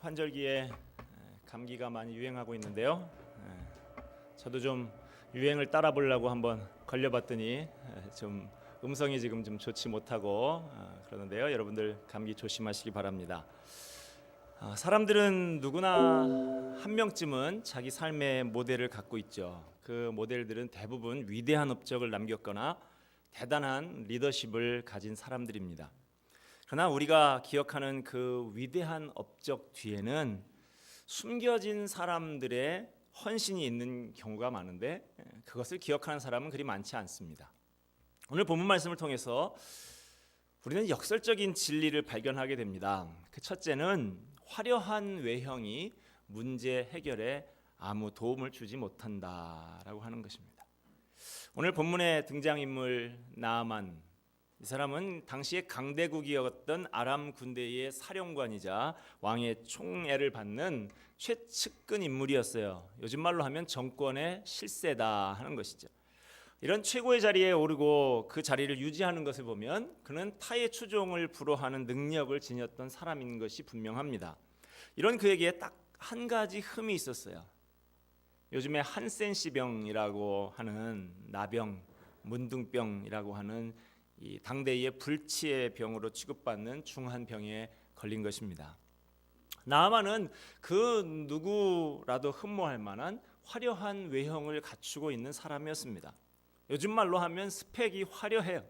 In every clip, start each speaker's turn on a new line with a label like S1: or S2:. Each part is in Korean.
S1: 환절기에 감기가 많이 유행하고 있는데요. 저도 좀 유행을 따라 보려고 한번 걸려봤더니 좀 음성이 지금 좀 좋지 못하고 그러는데요. 여러분들 감기 조심하시기 바랍니다. 사람들은 누구나 한 명쯤은 자기 삶의 모델을 갖고 있죠. 그 모델들은 대부분 위대한 업적을 남겼거나 대단한 리더십을 가진 사람들입니다. 그러나 우리가 기억하는 그 위대한 업적 뒤에는 숨겨진 사람들의 헌신이 있는 경우가 많은데 그것을 기억하는 사람은 그리 많지 않습니다. 오늘 본문 말씀을 통해서 우리는 역설적인 진리를 발견하게 됩니다. 그 첫째는 화려한 외형이 문제 해결에 아무 도움을 주지 못한다라고 하는 것입니다. 오늘 본문의 등장인물 나아만, 이 사람은 당시에 강대국이었던 아람 군대의 사령관이자 왕의 총애를 받는 최측근 인물이었어요. 요즘 말로 하면 정권의 실세다 하는 것이죠. 이런 최고의 자리에 오르고 그 자리를 유지하는 것을 보면 그는 타의 추종을 불허하는 능력을 지녔던 사람인 것이 분명합니다. 이런 그에게 딱 한 가지 흠이 있었어요. 요즘에 한센시병이라고 하는 나병, 문둥병이라고 하는 이 당대의 불치의 병으로 취급받는 중한 병에 걸린 것입니다. 나아만은 그 누구라도 흠모할 만한 화려한 외형을 갖추고 있는 사람이었습니다. 요즘 말로 하면 스펙이 화려해요.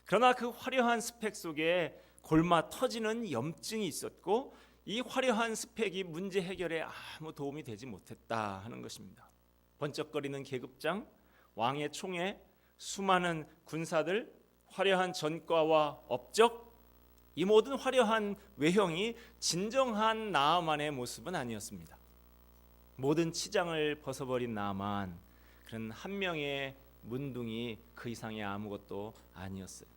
S1: 그러나 그 화려한 스펙 속에 골마 터지는 염증이 있었고 이 화려한 스펙이 문제 해결에 아무 도움이 되지 못했다 하는 것입니다. 번쩍거리는 계급장, 왕의 총애, 수많은 군사들, 화려한 전과와 업적, 이 모든 화려한 외형이 진정한 나아만의 모습은 아니었습니다. 모든 치장을 벗어버린 나아만, 그는 한 명의 문둥이, 그 이상의 아무것도 아니었어요.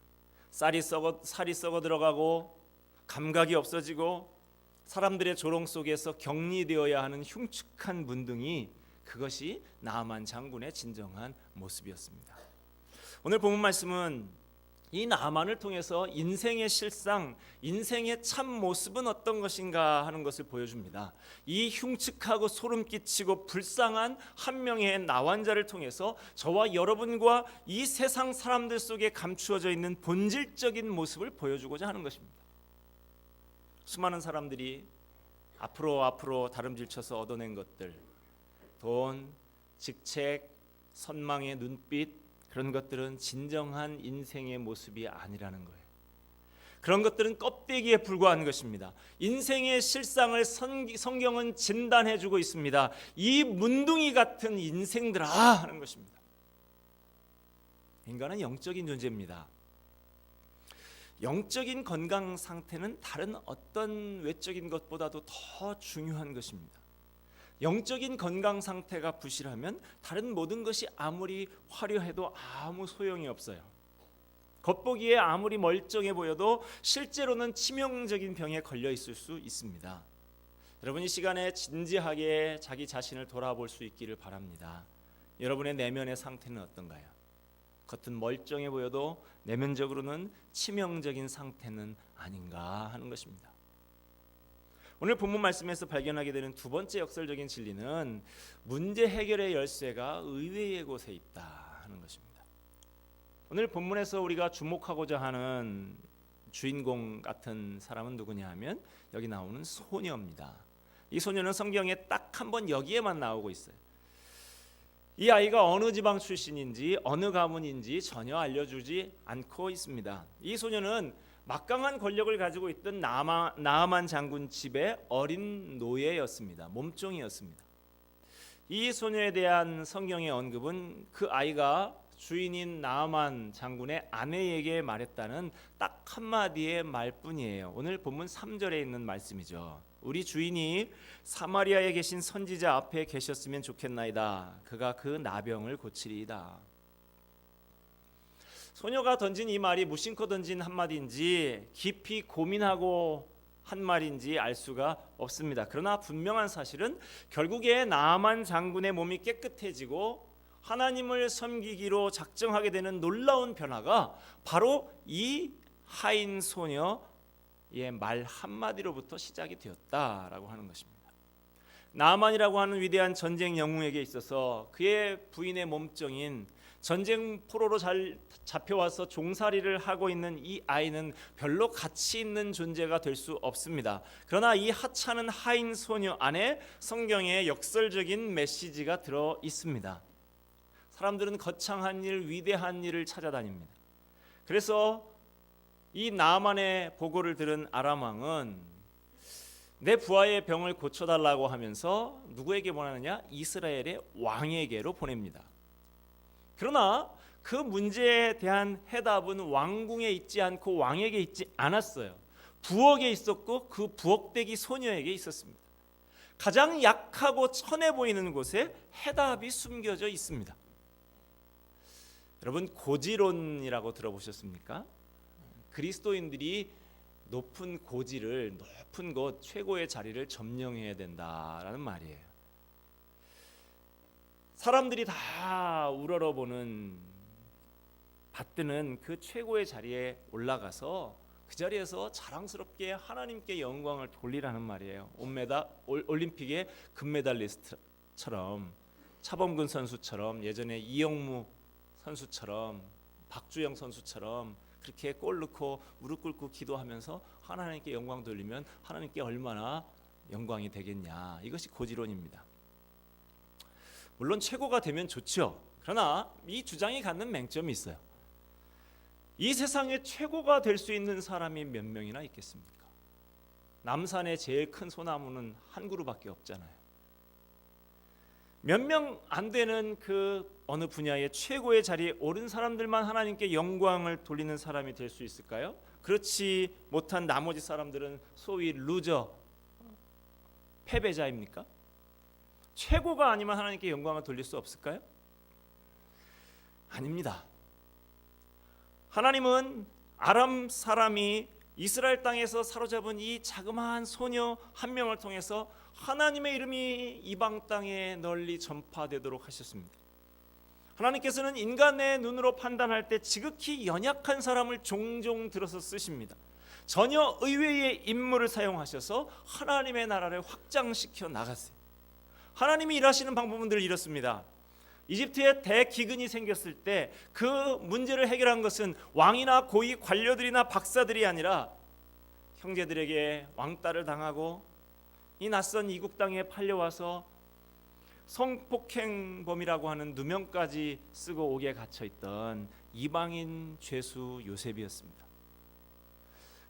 S1: 살이 썩어 들어가고 감각이 없어지고 사람들의 조롱 속에서 격리되어야 하는 흉측한 문둥이, 그것이 나아만 장군의 진정한 모습이었습니다. 오늘 본문 말씀은 이 나아만을 통해서 인생의 실상, 인생의 참 모습은 어떤 것인가 하는 것을 보여줍니다. 이 흉측하고 소름 끼치고 불쌍한 한 명의 나환자를 통해서 저와 여러분과 이 세상 사람들 속에 감추어져 있는 본질적인 모습을 보여주고자 하는 것입니다. 수많은 사람들이 앞으로 다름질쳐서 얻어낸 것들, 돈, 직책, 선망의 눈빛, 그런 것들은 진정한 인생의 모습이 아니라는 거예요. 그런 것들은 껍데기에 불과한 것입니다. 인생의 실상을 성경은 진단해주고 있습니다. 이 문둥이 같은 인생들아 하는 것입니다. 인간은 영적인 존재입니다. 영적인 건강 상태는 다른 어떤 외적인 것보다도 더 중요한 것입니다. 영적인 건강 상태가 부실하면 다른 모든 것이 아무리 화려해도 아무 소용이 없어요. 겉보기에 아무리 멀쩡해 보여도 실제로는 치명적인 병에 걸려 있을 수 있습니다. 여러분, 이 시간에 진지하게 자기 자신을 돌아볼 수 있기를 바랍니다. 여러분의 내면의 상태는 어떤가요? 겉은 멀쩡해 보여도 내면적으로는 치명적인 상태는 아닌가 하는 것입니다. 오늘 본문 말씀에서 발견하게 되는 두 번째 역설적인 진리는 문제 해결의 열쇠가 의외의 곳에 있다 하는 것입니다. 오늘 본문에서 우리가 주목하고자 하는 주인공 같은 사람은 누구냐 하면 여기 나오는 소녀입니다. 이 소녀는 성경에 딱 한 번 여기에만 나오고 있어요. 이 아이가 어느 지방 출신인지 어느 가문인지 전혀 알려주지 않고 있습니다. 이 소녀는 막강한 권력을 가지고 있던 나아만 장군 집의 어린 노예였습니다. 몸종이었습니다. 이 소녀에 대한 성경의 언급은 그 아이가 주인인 나아만 장군의 아내에게 말했다는 딱 한마디의 말뿐이에요. 오늘 본문 3절에 있는 말씀이죠. 우리 주인이 사마리아에 계신 선지자 앞에 계셨으면 좋겠나이다. 그가 그 나병을 고치리이다. 소녀가 던진 이 말이 무심코 던진 한마디인지 깊이 고민하고 한 말인지 알 수가 없습니다. 그러나 분명한 사실은 결국에 나아만 장군의 몸이 깨끗해지고 하나님을 섬기기로 작정하게 되는 놀라운 변화가 바로 이 하인 소녀 말 한마디로부터 시작이 되었다라고 하는 것입니다. 나만이라고 하는 위대한 전쟁 영웅에게 있어서 그의 부인의 몸종인 전쟁 포로로 잘 잡혀와서 종살이를 하고 있는 이 아이는 별로 가치 있는 존재가 될 수 없습니다. 그러나 이 하찮은 하인 소녀 안에 성경의 역설적인 메시지가 들어 있습니다. 사람들은 거창한 일, 위대한 일을 찾아다닙니다. 그래서 이 나만의 보고를 들은 아람 왕은 내 부하의 병을 고쳐달라고 하면서 누구에게 보내느냐? 이스라엘의 왕에게로 보냅니다. 그러나 그 문제에 대한 해답은 왕궁에 있지 않고 왕에게 있지 않았어요. 부엌에 있었고 그 부엌대기 소녀에게 있었습니다. 가장 약하고 천해 보이는 곳에 해답이 숨겨져 있습니다. 여러분, 고지론이라고 들어보셨습니까? 그리스도인들이 높은 고지를, 높은 곳, 최고의 자리를 점령해야 된다라는 말이에요. 사람들이 다 우러러보는, 받드는 그 최고의 자리에 올라가서 그 자리에서 자랑스럽게 하나님께 영광을 돌리라는 말이에요. 올림픽의 금메달리스트처럼, 차범근 선수처럼, 예전에 이영무 선수처럼, 박주영 선수처럼 그렇게 골 넣고 무릎 꿇고 기도하면서 하나님께 영광 돌리면 하나님께 얼마나 영광이 되겠냐. 이것이 고지론입니다. 물론 최고가 되면 좋죠. 그러나 이 주장이 갖는 맹점이 있어요. 이 세상에 최고가 될 수 있는 사람이 몇 명이나 있겠습니까? 남산의 제일 큰 소나무는 한 그루밖에 없잖아요. 몇 명 안 되는 그 어느 분야의 최고의 자리에 오른 사람들만 하나님께 영광을 돌리는 사람이 될 수 있을까요? 그렇지 못한 나머지 사람들은 소위 루저, 패배자입니까? 최고가 아니면 하나님께 영광을 돌릴 수 없을까요? 아닙니다. 하나님은 아람 사람이 이스라엘 땅에서 사로잡은 이 자그마한 소녀 한 명을 통해서 하나님의 이름이 이방 땅에 널리 전파되도록 하셨습니다. 하나님께서는 인간의 눈으로 판단할 때 지극히 연약한 사람을 종종 들어서 쓰십니다. 전혀 의외의 인물을 사용하셔서 하나님의 나라를 확장시켜 나갔어요. 하나님이 일하시는 방법은 늘 이렇습니다. 이집트에 대기근이 생겼을 때 그 문제를 해결한 것은 왕이나 고위 관료들이나 박사들이 아니라 형제들에게 왕따를 당하고 이 낯선 이국 땅에 팔려와서 성폭행범이라고 하는 누명까지 쓰고 옥에 갇혀있던 이방인 죄수 요셉이었습니다.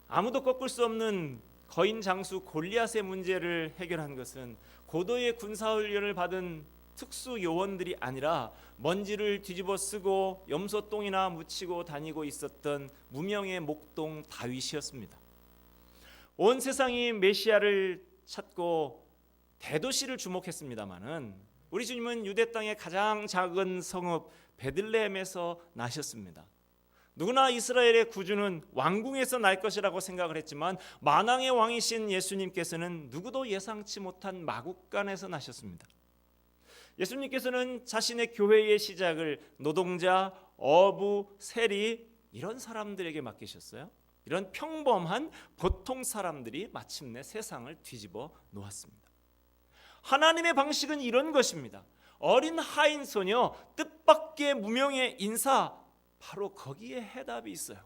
S1: 아무도 꺾을 수 없는 거인 장수 골리앗의 문제를 해결한 것은 고도의 군사훈련을 받은 특수 요원들이 아니라 먼지를 뒤집어 쓰고 염소똥이나 묻히고 다니고 있었던 무명의 목동 다윗이었습니다. 온 세상이 메시아를 찾고 대도시를 주목했습니다마는 우리 주님은 유대 땅의 가장 작은 성읍 베들레헴에서 나셨습니다. 누구나 이스라엘의 구주는 왕궁에서 날 것이라고 생각을 했지만 만왕의 왕이신 예수님께서는 누구도 예상치 못한 마국간에서 나셨습니다. 예수님께서는 자신의 교회의 시작을 노동자, 어부, 세리 이런 사람들에게 맡기셨어요. 이런 평범한 보통 사람들이 마침내 세상을 뒤집어 놓았습니다. 하나님의 방식은 이런 것입니다. 어린 하인 소녀, 뜻밖의 무명의 인사, 바로 거기에 해답이 있어요.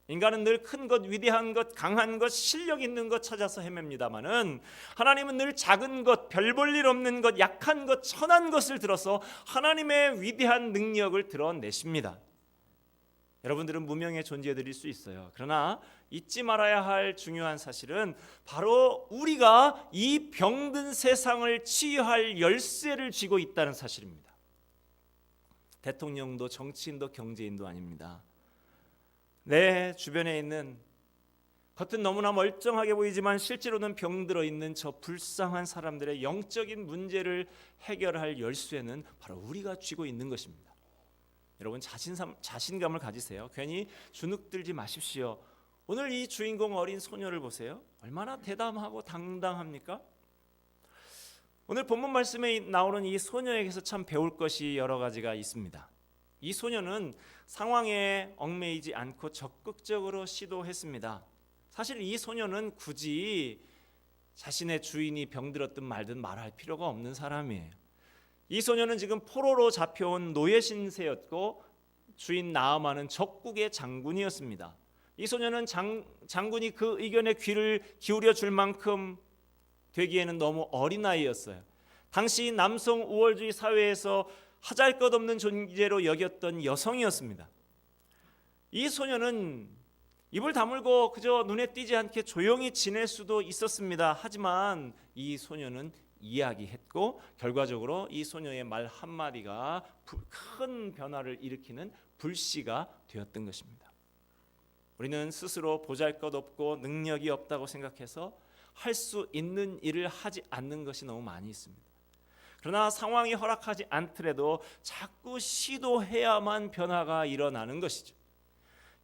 S1: 인간은 늘 큰 것, 위대한 것, 강한 것, 실력 있는 것 찾아서 헤맵니다마는 하나님은 늘 작은 것, 별 볼 일 없는 것, 약한 것, 천한 것을 들어서 하나님의 위대한 능력을 드러내십니다. 여러분들은 무명의 존재들일 수 있어요. 그러나 잊지 말아야 할 중요한 사실은 바로 우리가 이 병든 세상을 치유할 열쇠를 쥐고 있다는 사실입니다. 대통령도 정치인도 경제인도 아닙니다. 내 주변에 있는 겉은 너무나 멀쩡하게 보이지만 실제로는 병들어 있는 저 불쌍한 사람들의 영적인 문제를 해결할 열쇠는 바로 우리가 쥐고 있는 것입니다. 여러분 자신감을 가지세요. 괜히 주눅들지 마십시오. 오늘 이 주인공 어린 소녀를 보세요. 얼마나 대담하고 당당합니까? 오늘 본문 말씀에 나오는 이 소녀에게서 참 배울 것이 여러 가지가 있습니다. 이 소녀는 상황에 얽매이지 않고 적극적으로 시도했습니다. 사실 이 소녀는 굳이 자신의 주인이 병들었든 말든 말할 필요가 없는 사람이에요. 이 소녀는 지금 포로로 잡혀온 노예 신세였고 주인 나아만은 적국의 장군이었습니다. 이 소녀는 장군이 그 의견에 귀를 기울여 줄 만큼 되기에는 너무 어린 아이였어요. 당시 남성 우월주의 사회에서 하잘것없는 존재로 여겼던 여성이었습니다. 이 소녀는 입을 다물고 그저 눈에 띄지 않게 조용히 지낼 수도 있었습니다. 하지만 이 소녀는 이야기했고 결과적으로 이 소녀의 말 한마디가 큰 변화를 일으키는 불씨가 되었던 것입니다. 우리는 스스로 보잘것없고 능력이 없다고 생각해서 할 수 있는 일을 하지 않는 것이 너무 많이 있습니다. 그러나 상황이 허락하지 않더라도 자꾸 시도해야만 변화가 일어나는 것이죠.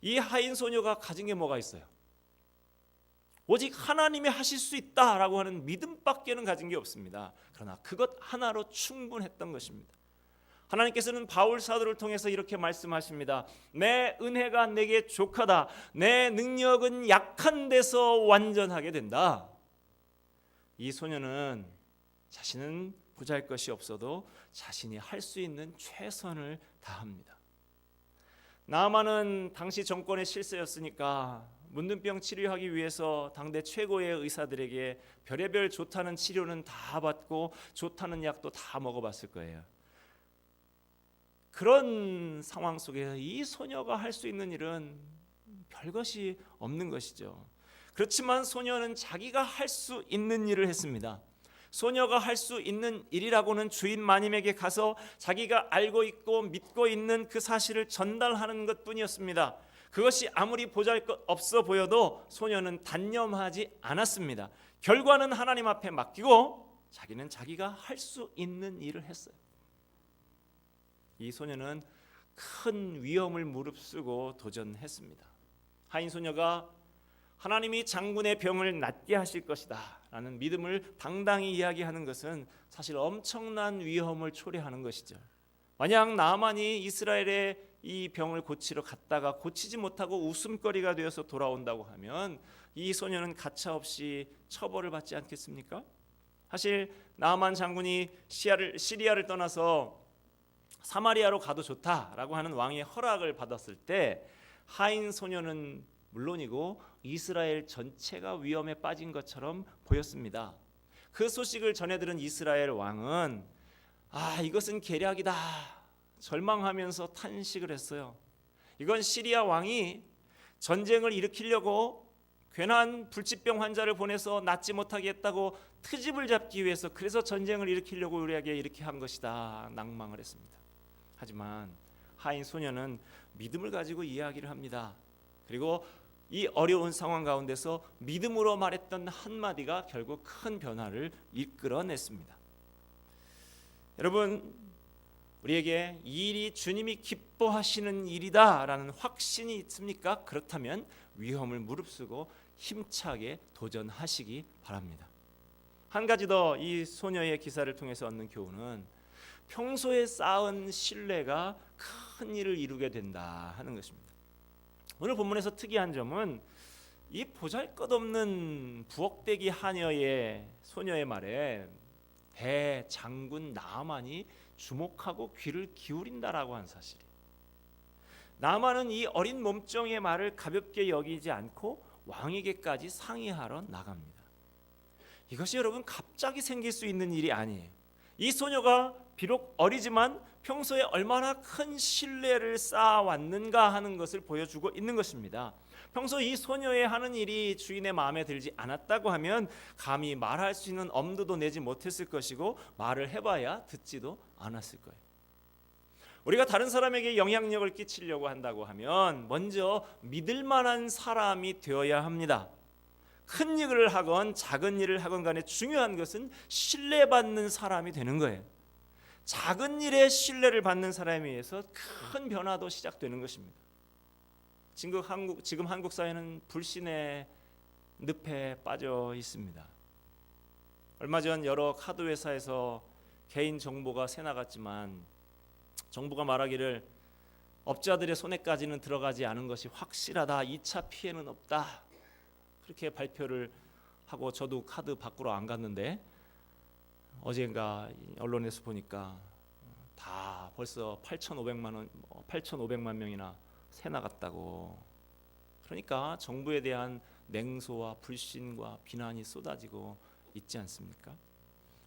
S1: 이 하인 소녀가 가진 게 뭐가 있어요? 오직 하나님이 하실 수 있다라고 하는 믿음밖에는 가진 게 없습니다. 그러나 그것 하나로 충분했던 것입니다. 하나님께서는 바울 사도를 통해서 이렇게 말씀하십니다. 내 은혜가 내게 족하다. 내 능력은 약한 데서 완전하게 된다. 이 소녀는 자신은 보잘것이 없어도 자신이 할 수 있는 최선을 다합니다. 나아만은 당시 정권의 실세였으니까 문둥병 치료하기 위해서 당대 최고의 의사들에게 별의별 좋다는 치료는 다 받고 좋다는 약도 다 먹어봤을 거예요. 그런 상황 속에서 이 소녀가 할 수 있는 일은 별것이 없는 것이죠. 그렇지만 소녀는 자기가 할 수 있는 일을 했습니다. 소녀가 할 수 있는 일이라고는 주인 마님에게 가서 자기가 알고 있고 믿고 있는 그 사실을 전달하는 것뿐이었습니다. 그것이 아무리 보잘것없어 보여도 소녀는 단념하지 않았습니다. 결과는 하나님 앞에 맡기고 자기는 자기가 할 수 있는 일을 했어요. 이 소녀는 큰 위험을 무릅쓰고 도전했습니다. 하인 소녀가 하나님이 장군의 병을 낫게 하실 것이다 라는 믿음을 당당히 이야기하는 것은 사실 엄청난 위험을 초래하는 것이죠. 만약 나아만이 이스라엘의 이 병을 고치러 갔다가 고치지 못하고 웃음거리가 되어서 돌아온다고 하면 이 소녀는 가차없이 처벌을 받지 않겠습니까? 사실 나아만 장군이 시리아를 떠나서 사마리아로 가도 좋다라고 하는 왕의 허락을 받았을 때 하인 소녀는 물론이고 이스라엘 전체가 위험에 빠진 것처럼 보였습니다. 그 소식을 전해들은 이스라엘 왕은 이것은 계략이다 절망하면서 탄식을 했어요. 이건 시리아 왕이 전쟁을 일으키려고 괜한 불치병 환자를 보내서 낫지 못하게 했다고 트집을 잡기 위해서 그래서 전쟁을 일으키려고 우리에게 이렇게 한 것이다 낭망을 했습니다. 하지만 하인 소녀는 믿음을 가지고 이야기를 합니다. 그리고 이 어려운 상황 가운데서 믿음으로 말했던 한마디가 결국 큰 변화를 이끌어냈습니다. 여러분, 우리에게 이 일이 주님이 기뻐하시는 일이다라는 확신이 있습니까? 그렇다면 위험을 무릅쓰고 힘차게 도전하시기 바랍니다. 한 가지 더 이 소녀의 기사를 통해서 얻는 교훈은 평소에 쌓은 신뢰가 큰 일을 이루게 된다 하는 것입니다. 오늘 본문에서 특이한 점은 이 보잘것없는 부엌대기 하녀의 소녀의 말에 대장군 나아만이 주목하고 귀를 기울인다라고 한 사실이에요. 나아만은 이 어린 몸종의 말을 가볍게 여기지 않고 왕에게까지 상의하러 나갑니다. 이것이 여러분 갑자기 생길 수 있는 일이 아니에요. 이 소녀가 비록 어리지만 평소에 얼마나 큰 신뢰를 쌓아왔는가 하는 것을 보여주고 있는 것입니다. 평소 이 소녀의 하는 일이 주인의 마음에 들지 않았다고 하면 감히 말할 수 있는 엄두도 내지 못했을 것이고 말을 해봐야 듣지도 않았을 거예요. 우리가 다른 사람에게 영향력을 끼치려고 한다고 하면 먼저 믿을 만한 사람이 되어야 합니다. 큰 일을 하건 작은 일을 하건 간에 중요한 것은 신뢰받는 사람이 되는 거예요. 작은 일에 신뢰를 받는 사람에 의해서 큰 변화도 시작되는 것입니다. 지금 한국 사회는 불신의 늪에 빠져 있습니다. 얼마 전 여러 카드 회사에서 개인 정보가 새나갔지만 정부가 말하기를 업자들의 손에까지는 들어가지 않은 것이 확실하다. 2차 피해는 없다. 그렇게 발표를 하고 저도 카드 바꾸러 안 갔는데 어젠가 언론에서 보니까 다 벌써 8,500만 명이나 새 나갔다고. 그러니까 정부에 대한 냉소와 불신과 비난이 쏟아지고 있지 않습니까?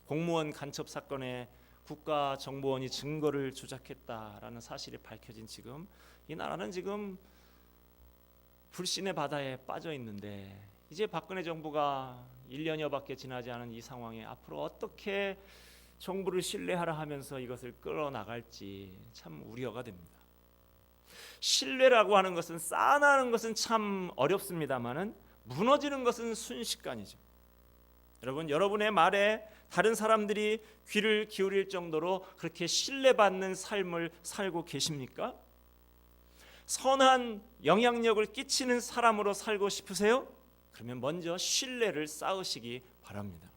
S1: 공무원 간첩 사건에 국가정보원이 증거를 조작했다라는 사실이 밝혀진 지금 이 나라는 지금 불신의 바다에 빠져 있는데, 이제 박근혜 정부가 1년여밖에 지나지 않은 이 상황에 앞으로 어떻게 정부를 신뢰하라 하면서 이것을 끌어나갈지 참 우려가 됩니다. 신뢰라고 하는 것은, 쌓아나는 것은 참 어렵습니다만은 무너지는 것은 순식간이죠. 여러분의 말에 다른 사람들이 귀를 기울일 정도로 그렇게 신뢰받는 삶을 살고 계십니까? 선한 영향력을 끼치는 사람으로 살고 싶으세요? 그러면 먼저 신뢰를 쌓으시기 바랍니다.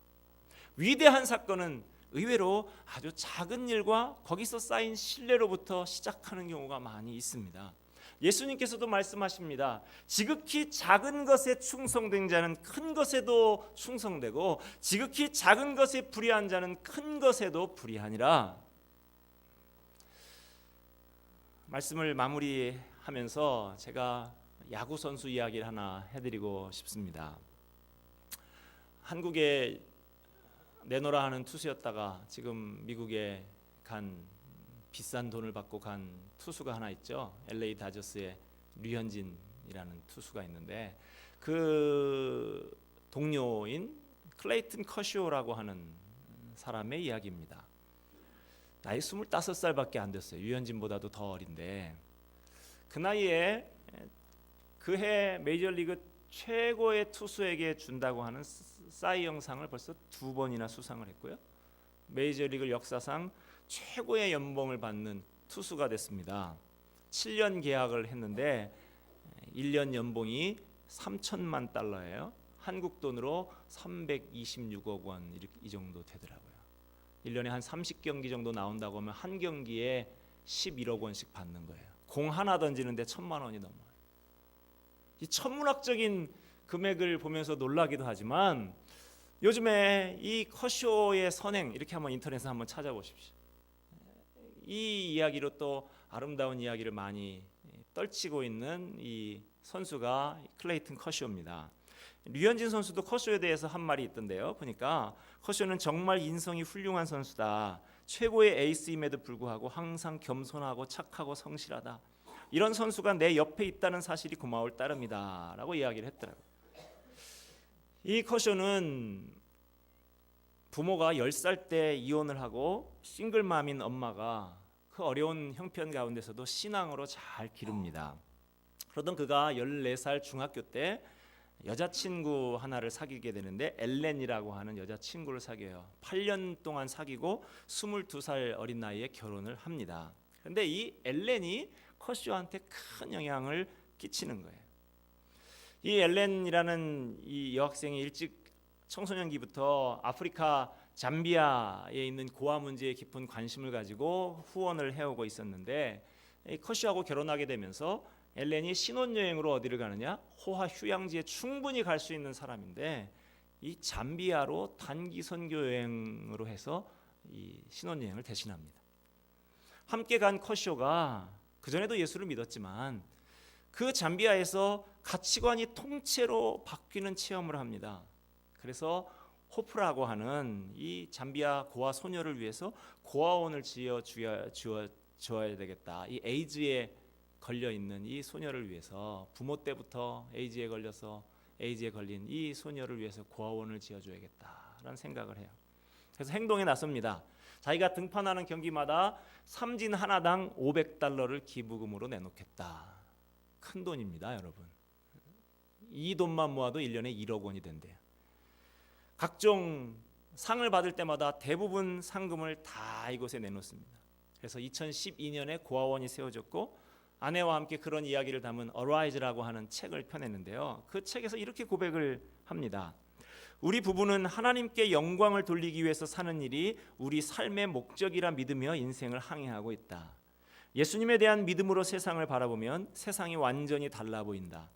S1: 위대한 사건은 의외로 아주 작은 일과 거기서 쌓인 신뢰로부터 시작하는 경우가 많이 있습니다. 예수님께서도 말씀하십니다. 지극히 작은 것에 충성된 자는 큰 것에도 충성되고 지극히 작은 것에 불의한 자는 큰 것에도 불의하니라. 말씀을 마무리하면서 제가 야구 선수 이야기를 하나 해드리고 싶습니다. 한국에 내노라 하는 투수였다가 지금 미국에 간, 비싼 돈을 받고 간 투수가 하나 있죠. LA 다저스의 류현진이라는 투수가 있는데 그 동료인 클레이튼 커쇼라고 하는 사람의 이야기입니다. 나이 25살밖에 안 됐어요. 류현진보다도 더 어린데 그 나이에 그해 메이저리그 최고의 투수에게 준다고 하는 사이 영상을 벌써 2번이나 수상을 했고요. 메이저리그 역사상 최고의 연봉을 받는 투수가 됐습니다. 7년 계약을 했는데 1년 연봉이 3천만 달러예요. 한국 돈으로 326억 원 이 정도 되더라고요. 1년에 한 30경기 정도 나온다고 하면 한 경기에 11억 원씩 받는 거예요. 공 하나 던지는데 1,000만 원이 넘어요. 이 천문학적인 금액을 보면서 놀라기도 하지만 요즘에 이 커쇼의 선행, 이렇게 한번 인터넷에 한번 찾아보십시오. 이 이야기로 또 아름다운 이야기를 많이 떨치고 있는 이 선수가 클레이튼 커쇼입니다. 류현진 선수도 커쇼에 대해서 한 말이 있던데요. 보니까 커쇼는 정말 인성이 훌륭한 선수다. 최고의 에이스임에도 불구하고 항상 겸손하고 착하고 성실하다. 이런 선수가 내 옆에 있다는 사실이 고마울 따름이다 라고 이야기를 했더라고요. 이 커쇼는 부모가 10살 때 이혼을 하고 싱글맘인 엄마가 그 어려운 형편 가운데서도 신앙으로 잘 기릅니다. 그러던 그가 14살 중학교 때 여자친구 하나를 사귀게 되는데 엘렌이라고 하는 여자친구를 사귀어요. 8년 동안 사귀고 22살 어린 나이에 결혼을 합니다. 그런데 이 엘렌이 커쇼한테 큰 영향을 끼치는 거예요. 이 엘렌이라는 이 여학생이 일찍 청소년기부터 아프리카 잠비아에 있는 고아 문제에 깊은 관심을 가지고 후원을 해오고 있었는데 커쇼하고 결혼하게 되면서 엘렌이 신혼여행으로 어디를 가느냐? 호화 휴양지에 충분히 갈 수 있는 사람인데 이 잠비아로 단기 선교 여행으로 해서 이 신혼여행을 대신합니다. 함께 간 커쇼가 그전에도 예수를 믿었지만 그 잠비아에서 가치관이 통째로 바뀌는 체험을 합니다. 그래서 호프라고 하는 이 잠비아 고아 소녀를 위해서 고아원을 지어줘야 되겠다. 이 에이즈에 걸려있는 이 소녀를 위해서 부모 때부터 에이즈에 걸려서 에이즈에 걸린 이 소녀를 위해서 고아원을 지어줘야겠다라는 생각을 해요. 그래서 행동에 나섭니다. 자기가 등판하는 경기마다 삼진 하나당 $500를 기부금으로 내놓겠다. 큰 돈입니다, 여러분. 이 돈만 모아도 1년에 1억 원이 된대요. 각종 상을 받을 때마다 대부분 상금을 다 이곳에 내놓습니다. 그래서 2012년에 고아원이 세워졌고 아내와 함께 그런 이야기를 담은 Arise라고 하는 책을 펴냈는데요. 그 책에서 이렇게 고백을 합니다. 우리 부부는 하나님께 영광을 돌리기 위해서 사는 일이 우리 삶의 목적이라 믿으며 인생을 항해하고 있다. 예수님에 대한 믿음으로 세상을 바라보면 세상이 완전히 달라 보인다.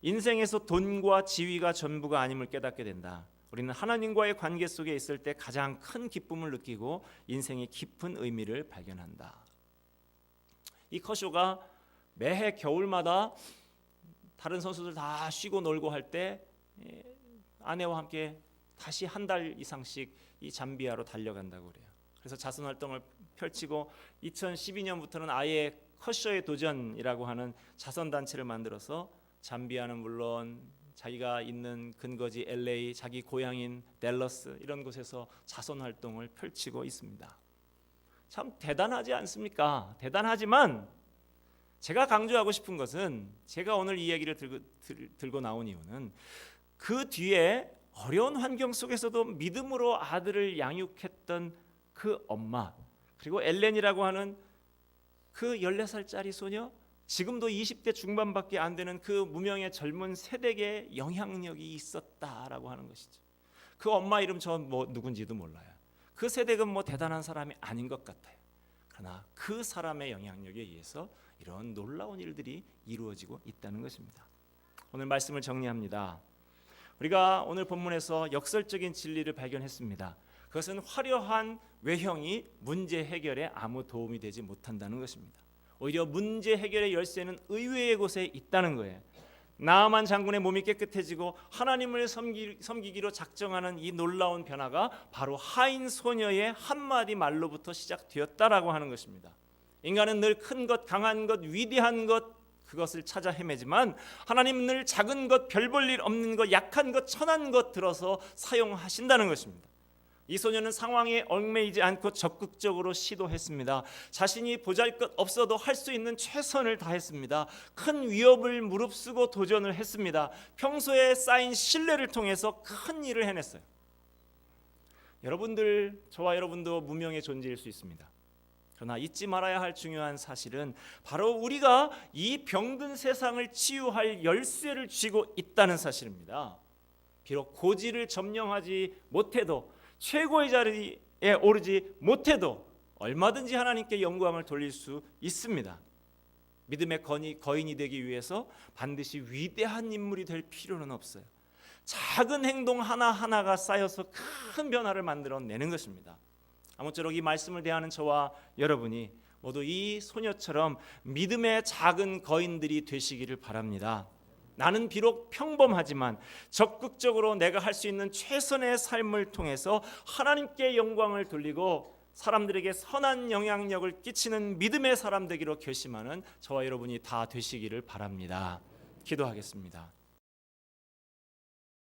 S1: 인생에서 돈과 지위가 전부가 아님을 깨닫게 된다. 우리는 하나님과의 관계 속에 있을 때 가장 큰 기쁨을 느끼고 인생의 깊은 의미를 발견한다. 이 커쇼가 매해 겨울마다 다른 선수들 다 쉬고 놀고 할 때 아내와 함께 다시 한 달 이상씩 이 잠비아로 달려간다고 그래요. 그래서 자선 활동을 펼치고 2012년부터는 아예 커쇼의 도전이라고 하는 자선 단체를 만들어서 잠비아는 물론 자기가 있는 근거지 LA, 자기 고향인 댈러스 이런 곳에서 자선 활동을 펼치고 있습니다. 참 대단하지 않습니까? 대단하지만 제가 강조하고 싶은 것은, 제가 오늘 이 얘기를 들고 나온 이유는 그 뒤에 어려운 환경 속에서도 믿음으로 아들을 양육했던 그 엄마, 그리고 엘렌이라고 하는 그 14살짜리 소녀, 지금도 20대 중반밖에 안 되는 그 무명의 젊은 세대에 영향력이 있었다라고 하는 것이죠. 그 엄마 이름 저 누군지도 몰라요. 그 세대는 대단한 사람이 아닌 것 같아요. 그러나 그 사람의 영향력에 의해서 이런 놀라운 일들이 이루어지고 있다는 것입니다. 오늘 말씀을 정리합니다. 우리가 오늘 본문에서 역설적인 진리를 발견했습니다. 그것은 화려한 외형이 문제 해결에 아무 도움이 되지 못한다는 것입니다. 오히려 문제 해결의 열쇠는 의외의 곳에 있다는 거예요. 나아만 장군의 몸이 깨끗해지고 하나님을 섬기기로 작정하는 이 놀라운 변화가 바로 하인 소녀의 한마디 말로부터 시작되었다라고 하는 것입니다. 인간은 늘 큰 것, 강한 것, 위대한 것, 그것을 찾아 헤매지만 하나님은 늘 작은 것, 별 볼 일 없는 것, 약한 것, 천한 것 들어서 사용하신다는 것입니다. 이 소녀는 상황에 얽매이지 않고 적극적으로 시도했습니다. 자신이 보잘것없어도 할 수 있는 최선을 다했습니다. 큰 위협을 무릅쓰고 도전을 했습니다. 평소에 쌓인 신뢰를 통해서 큰 일을 해냈어요. 여러분들, 저와 여러분도 무명의 존재일 수 있습니다. 그러나 잊지 말아야 할 중요한 사실은 바로 우리가 이 병든 세상을 치유할 열쇠를 쥐고 있다는 사실입니다. 비록 고지를 점령하지 못해도, 최고의 자리에 오르지 못해도 얼마든지 하나님께 영광을 돌릴 수 있습니다. 믿음의 거인이 되기 위해서 반드시 위대한 인물이 될 필요는 없어요. 작은 행동 하나하나가 쌓여서 큰 변화를 만들어내는 것입니다. 아무쪼록 이 말씀을 대하는 저와 여러분이 모두 이 소녀처럼 믿음의 작은 거인들이 되시기를 바랍니다. 나는 비록 평범하지만 적극적으로 내가 할 수 있는 최선의 삶을 통해서 하나님께 영광을 돌리고 사람들에게 선한 영향력을 끼치는 믿음의 사람 되기로 결심하는 저와 여러분이 다 되시기를 바랍니다. 기도하겠습니다.